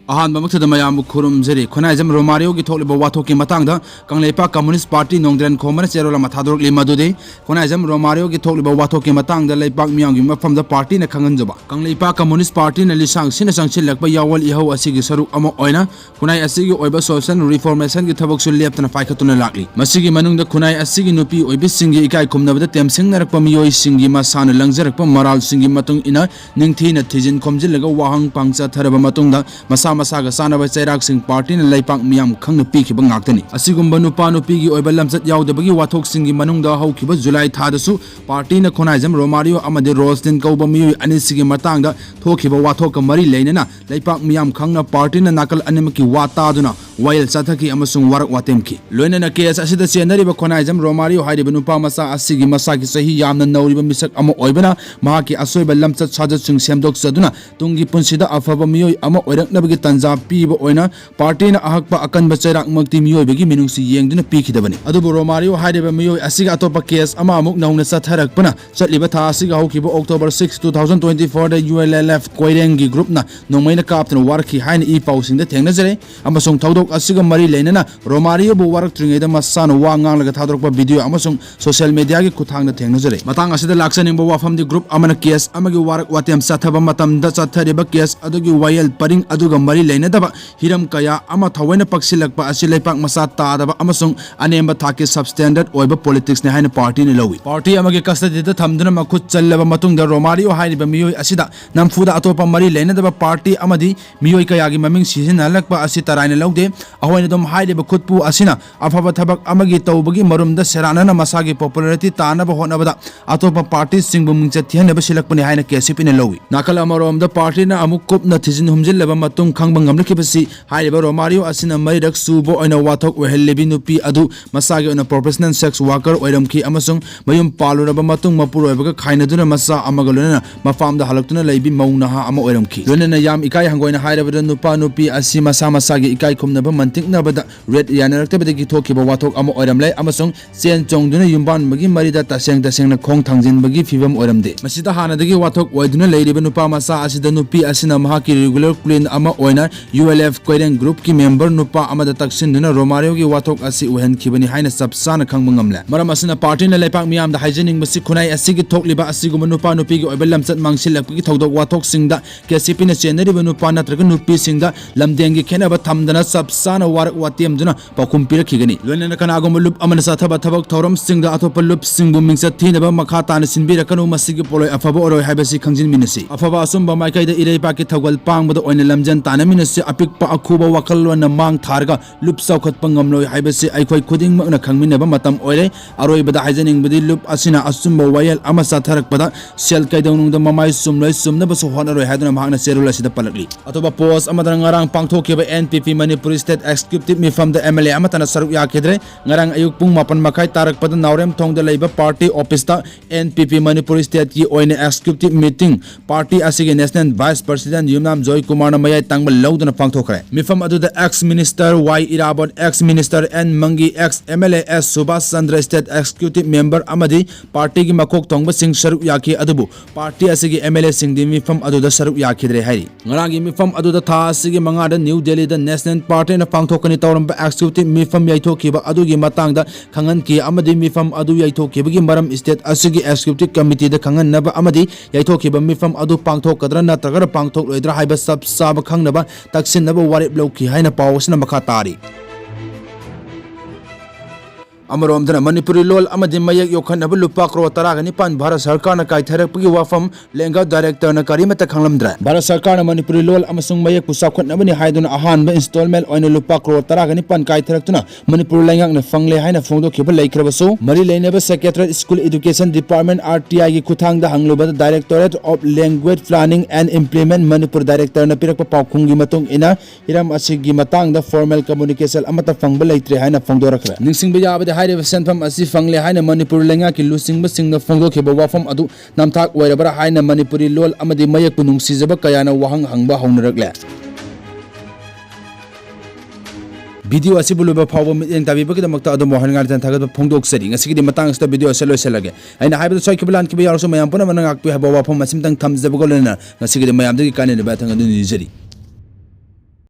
अहानबमक्तद मयाम खुरुमजरी खुनाइजम Romario की थोलिबा वाथोकी मतंगदा कंगलेपा communist party नोंगद्रेन Khoman चेरोला मथादोरकली मदुदे खुनाइजम Romario की थोलिबा वाथोकी मतंगदा लेपाक मियांगी मफमदा party न खंगनजबा कंगलेपा कम्युनिस्ट पार्टी न लिसांग सिन संगसिलकबा यावल इहौ असिगी सरुक अमा ओइना खुनाइ असिगी ओइबा सोशल रिफॉर्मेशन की थबक सु लेपतना पाइखतुना लाकली मसिगी मनुंगदा खुनाइ असिगी नुपी ओइबि सिंगी इकाइ खुमनबदा तेमसिंगनरकपा मियोइ सिंगी मसान लंगजरकपा मराल सिंगी मतुंग इना निंगथीना थिजिन खोमजिलगा वाहंग पांगचा थरबा मतुंगदा मसा मसागा सानबा चैराक सिंह पार्टी न लैपाक मियाम खंगना पीखिबा ngaktani asigumba nupa nupi gi oiba lamchat yaudabagi wathok singi manungda haukiba July thadasu party na khonaijam Romario amade Roslyn kauba miyoi anisigi matangda thokiba wathok mari leinana laipak miyam khangna party na nakal animaki wata aduna wail sathaki amasung warak watemki loinana case asida chenariba khonaijam Romario hairiba nupa masa asigi masaki sahi yamna nauriba misak ama oibana mahaki asoiba lamchat sajat sing semdok saduna tungi punsida afaba miyoi ama oiraknabagi tanja पीब party अहक अकन चैराक मक्ति मियोबगी मिनुंगसी येंगदुना पीखिदबनी अदुबु Romario हाइरेबा मियोय असिगा अतोपा case अमा अमुक नौना चथरकपना चटलिबा था असिगा हौकिबा October 6 2024 दा ULLF कोइरेंगी ग्रुपना नोंमैना कापतना वारखी हाइन ई पाउसिंगदा थेंगनजरे अमसुंग थौदोक असिगा मरी लेनना Romario बु वारक त्रिंगैदा मसाना वा nganglगा थादोरकपा वीडियो अमसुंग सोशल मीडिया की खुथांगदा थेंगनजरे मतंग असिदा लाक्सनिंगबा वाफमदि ग्रुप अमना केस अमगी वारक वातेम चथबा मतमदा चथरिबा केस अदुगी वायल परिंग अदुगा मरी लेनदबा हिरम कया अमा थवैना पक्षिलकपा असि लैपाक मसा तादबा अमसुंग अनेम्बा थाके सबस्टैंडर्ड ओइबा पॉलिटिक्स ने हाइन पार्टी ने लौई पार्टी अमगे कस्टडीदा थमदुना मखुत चल्लबा मतुंगदा रोमारियो हाइरिबा मियोय असिदा नमफुदा अतोपा मरी लेनदबा पार्टी अमदि मियोय कयागी ममिंग सिजिनलकपा असि तराइना लौदे अहोइना दम हाइरिबा खुतपु असिना अफबा थबक अमगी तौबगी मरुमदा सेरानाना मसागी पॉपुलैरिटी तानबा होनबदा अतोपा पार्टी सिंगबु मिंगचा थिहनबा सिलकपनि हाइना केसीपी ने लौई नाकल अमरोमदा पार्टी ना अमुक कुपना थिजिन हुमजिलबा मतुंग खंगबा ngamlakibasi hairiba Romario asina mairak subo oina wathok ohellebi nupi adu masagi oina professional sex worker oiramki amasung mayum paluraba matung mapuroibaga khainaduna masa amagalona mafamda halaktuna leibi maunaha ama oiramki lonena yam ikai hangoina hairaba nupa nupi asi masa masagi ikai khumnaba mantiknabada red yanaraktebadagi thokiba wathok ama oiramlai amasung chen chongduna yumban magi marida tasengna khong thangjinbagi fibam oiramde masida hanadagi wathok oiduna leiriba nupa masa asida nupi asina mahaki regular clean ama oina ULF Koireng group की member नुपा अमदा तक्सिनदुना Romario की वाथोक असि उहन खिबनी हाइना सबसाना खंगबा ngamle मरम असना party न लेपाक मियाम दा हाइजेनिंग बसि खुनाइ असि थोकलिबा असि गुम नुपा नुपी की ओइबा लमचत मांगसिलकपी थौदोक वाथोक सिंगदा केसीपी न चेनरिबा नुपा नत्रग नुपी सिंगदा लमदेंगी खेनबा थमदना सबसाना वारक वातेमदुना पाखुम पिरखिगनी लोनना कनागुम लुप अमना साथबा थबक थौरम सिंगदा अथोप लुप सिंगबु मिंगचत थीनबा मखा ताना सिनबिरकनु मसिगी पोलोय अफबा ओरोय हाइबसि खंजिन मिनसि अफबा असुमबा माइकाइदा इरेपा की थगल पांगबदा ओइना लमजन ताना मिनसि अपिकपा अखुबा वखललोना मांग थारगा लुप सौखतपा ngamloi हाइबसि आइखोय खुदिंगमकना खंगमिनबा मतम ओइरे अरोइबदा हाइजेनिंगबदि लुप असिना असुमबा वायल अमा साथरकपदा सेल कैदौनुंगदा ममाय सुमलोय सुमनबसु होनरोय हाइदुना मांगना सेरुल असिदा पलकली अतोबा post अमदा ngarang pangthokeba NPP Manipuri State Executive Mifamda MLA amatana saruk yakhidre ngarang ayuk pung 8 makai tarakpada naurem thongda leiba party office ta NPP Manipuri State ki oina executive meeting party asigi national vice president Yumnam Joy Kumar na mayai tangba laudana pangthokre Mifam aduda ex minister Y Irabot ex minister N Mangi ex MLA S Subhash Chandra State Executive member amadi party gi makok thongba sing saruk yakhi adubu party asigi MLA sing di Mifam aduda saruk yakhidre hairi ngaragi Mifam aduda tha asigi mangada New Delhi da national party na pangthokani tawramba executive Mifam yaithokiba adugi matangda khangan ki amadi Mifam adu yaithokibagi maram state asigi executive committee da khangan naba amadi yaithokiba Mifam adu pangthokadra natraga pangthok loidra haiba sab sab khangnaba taksin naba warip lawki haina pawsna makha tari अमरोमदना मणिपुरी लोल अमदि मयक योखनब लुपा करोड़ तराग निपान भारत सरकार न काइथरकपगी वाफम लेंगा डायरेक्टर न करिमत खंगलमद्रा भारत सरकार न मणिपुरी लोल अमसुंग मयक पुसाखनबनि हाइदुना अहानबा इंस्टॉलमेंट ओइन लुपा करोड़ तराग निपान काइथरकतुना मणिपुर लेंगाक न फंगले हाइना फोंदोखिबा लेखरबसु मरि लेनेबा secretary school education department RTI की खुथांगदा हंगलुबा directorate of language planning and implement Manipur director न पिरकपा पाउखुंगी मतुंग इना हिरम असिगी मतंगदा फॉर्मल कम्युनिकेशन अमता फंगबा लेत्रे हाइना फोंदोरखरा निंगसिंगबा याबदे हाइरेबा सेंफम असि फंगले हाइना मणिपुर लेंगा की लुसिंगबा सिंगना फोंदोखिबा वाफम अदु नामथाक ओइरबरा हाइना मणिपुरी लोल अमदि मयक पुनुंगसिजबा कयाना वहंग हंगबा हौनरकले वीडियो असि बुलुबा फावबा मियें ताबिबगदमक्ता अदम वहनगार जन थागत फोंदोक्सरि ngasi matang sta video asalo selage aina haibda soikibulan kiba yarso mayam puna manang akpi haba wafam masimtang thamjabagolena ngasi mayam dagi kanene ba thanga dun yijari